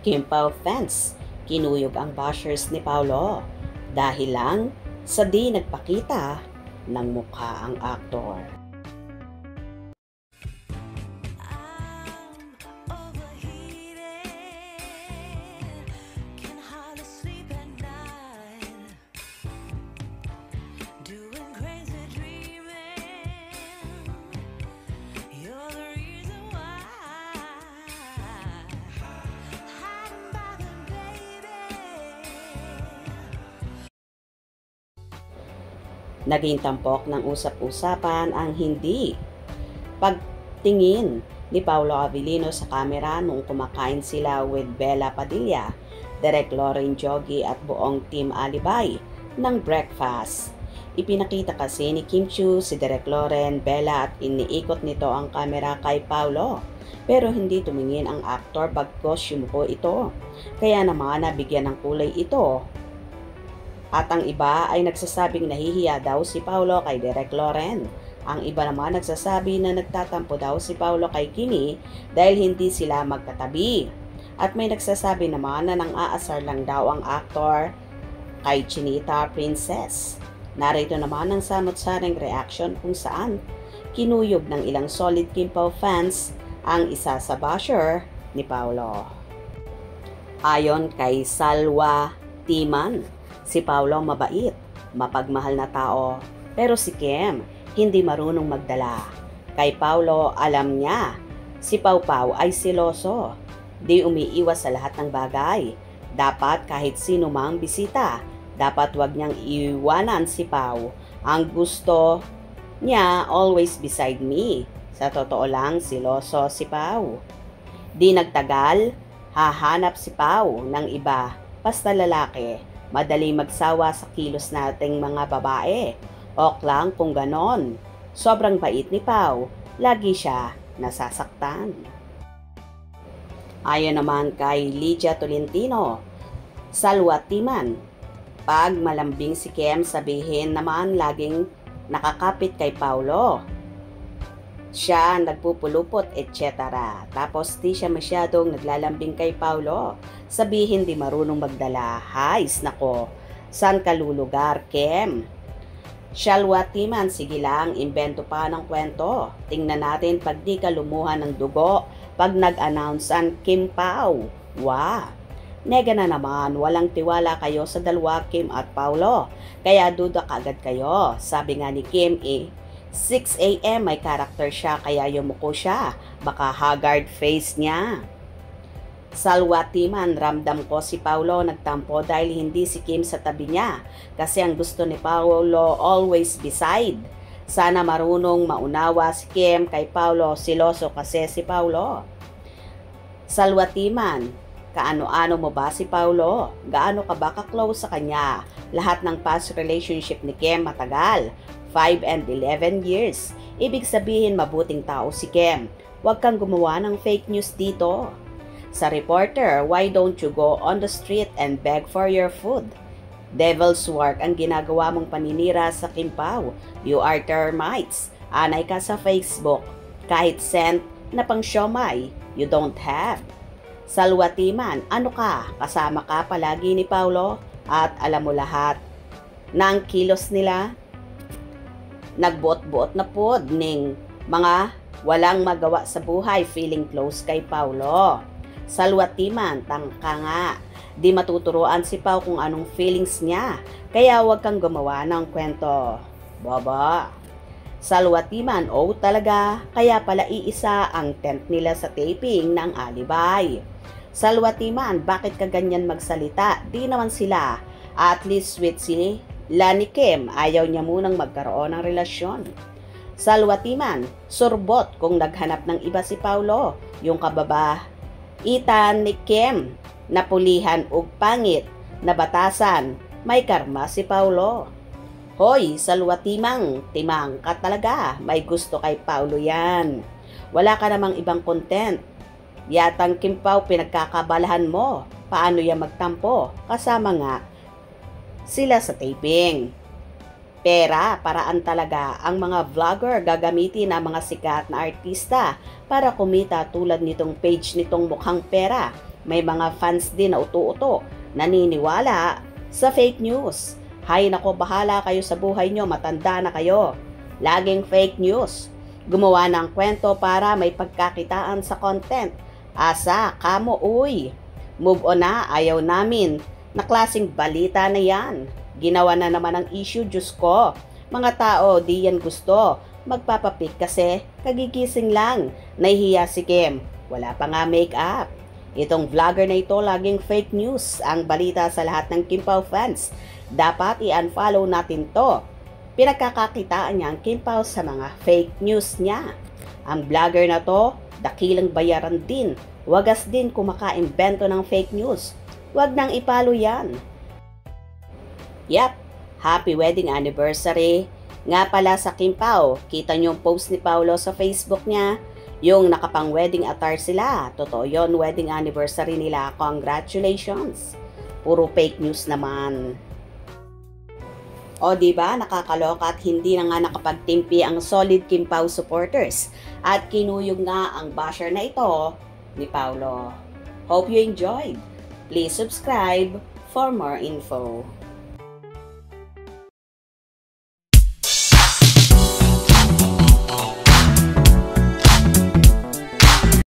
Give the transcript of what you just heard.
Kim Pao fans, kinuyog ang bashers ni Paolo dahil lang sa di nagpakita ng mukha ang aktor. Naging tampok ng usap-usapan ang hindi pagtingin ni Paolo Abilino sa kamera nung kumakain sila with Bella Padilla, Direk Loren Joggy at buong Team Alibay ng breakfast. Ipinakita kasi ni Kim Chiu si Direk Loren, Bella at iniikot nito ang kamera kay Paolo. Pero hindi tumingin ang aktor bagkos yumuko ito. Kaya naman nabigyan ng kulay ito. At ang iba ay nagsasabing nahihiya daw si Paolo kay Direk Loren. Ang iba naman nagsasabi na nagtatampo daw si Paolo kay Kimi dahil hindi sila magkatabi. At may nagsasabi naman na nang-aasar lang daw ang aktor kay Chinita Princess. Narito naman ang samot-saring reaction kung saan kinuyog ng ilang solid Kim Pao fans ang isa sa basher ni Paolo. Ayon kay Salwa Timan, si Paolo mabait, mapagmahal na tao, pero si Kim hindi marunong magdala. Kay Paolo alam niya, si Pao Pao ay seloso, di umiiwas sa lahat ng bagay. Dapat kahit sino mang bisita, dapat wag niyang iwanan si Pao. Ang gusto niya always beside me. Sa totoo lang, seloso si Pao. Di nagtagal, hahanap si Pao ng iba, basta lalaki. Madali magsawa sa kilos nating mga babae. Ok lang kung ganon. Sobrang bait ni Pao, lagi siya nasasaktan. Ayon naman kay Lydia Tolentino, Salwa Timan, pag malambing si Kim, sabihin naman laging nakakapit kay Paolo. Siya nagpupulupot, etc. Tapos di siya masyadong naglalambing kay Paolo. Sabihin di marunong magdala. Hays, nako. San ka lulugar, Kim? Salwa Timan, sige lang, imbento pa ng kwento. Tingnan natin pag di ka lumuha ng dugo pag nag-announce ang Kim Pao. Wow! Nega na naman, walang tiwala kayo sa dalawa, Kim at Paolo. Kaya duda kagad kayo. Sabi nga ni Kim 6 AM may karakter siya kaya yumuko siya. Baka haggard face niya. Salwa Timan, ramdam ko si Paolo nagtampo dahil hindi si Kim sa tabi niya. Kasi ang gusto ni Paolo always beside. Sana marunong maunawa si Kim kay Paolo. Siloso kasi si Paolo. Salwa Timan, kaano-ano mo ba si Paolo? Gaano ka ba ka-close sa kanya? Lahat ng past relationship ni Kim matagal. 5 and 11 years. Ibig sabihin mabuting tao si Kim. Huwag kang gumawa ng fake news dito. Sa reporter, why don't you go on the street and beg for your food? Devil's work ang ginagawa mong paninira sa Kim Pao. You are termites. Anay ka sa Facebook. Kahit cent na pang siomay, you don't have. Salwa Timan, ano ka? Kasama ka palagi ni Paolo at alam mo lahat ng kilos nila? Nagbuot-buot na pod ning mga walang magawa sa buhay feeling close kay Paolo. Salwa Timan, tangka nga. Di matuturuan si Pao kung anong feelings niya. Kaya huwag kang gumawa ng kwento. Baba. Salwa Timan, oh talaga. Kaya pala iisa ang tent nila sa taping ng Alibay. Salwa Timan, bakit ka ganyan magsalita? Di naman sila. At least sweet si Lani Kim, ayaw niya munang magkaroon ng relasyon. Salwa Timan, surbot kung naghanap ng iba si Paolo. Yung kababaitan ni Kim, napulihan ug pangit, na batasan, may karma si Paolo. Hoy, Salwa Timang ka talaga. May gusto kay Paolo yan. Wala ka namang ibang content. Yatang Kim Pao pinagkakabalahan mo. Paano yan magtampo? Kasama nga sila sa taping. Pera, paraan talaga ang mga vlogger gagamitin ang mga sikat na artista para kumita tulad nitong page nitong mukhang pera. may mga fans din na uto-uto, naniniwala sa fake news. Hay nako, bahala kayo sa buhay nyo, matanda na kayo. Laging fake news. Gumawa ng kwento para may pagkakitaan sa content. Asa, kamo uy. Move on na, ayaw namin. Na klaseng balita na yan. Ginawa na naman ang issue, Diyos ko. Mga tao, di yan gusto. Magpapapik kasi kagigising lang. Nahihiya si Kim. Wala pa nga make-up. Itong vlogger na ito laging fake news ang balita sa lahat ng Kim Pao fans. Dapat i-unfollow natin to. Pinagkakakitaan niya ang Kim Pao sa mga fake news niya. Ang vlogger na to, dakilang bayaran din. Wagas din kumaka-imbento ng fake news. Wag nang ipalo yan. Yep, happy wedding anniversary. Nga pala sa Kim Pao, kita niyo yung post ni Paolo sa Facebook niya. Yung nakapang wedding attire sila. Totoo yun, wedding anniversary nila. Congratulations. Puro fake news naman. O diba, nakakaloka at hindi na nga nakapagtimpi ang solid Kim Pao supporters. At kinuyog nga ang basher na ito ni Paolo. Hope you enjoyed. Please subscribe for more info.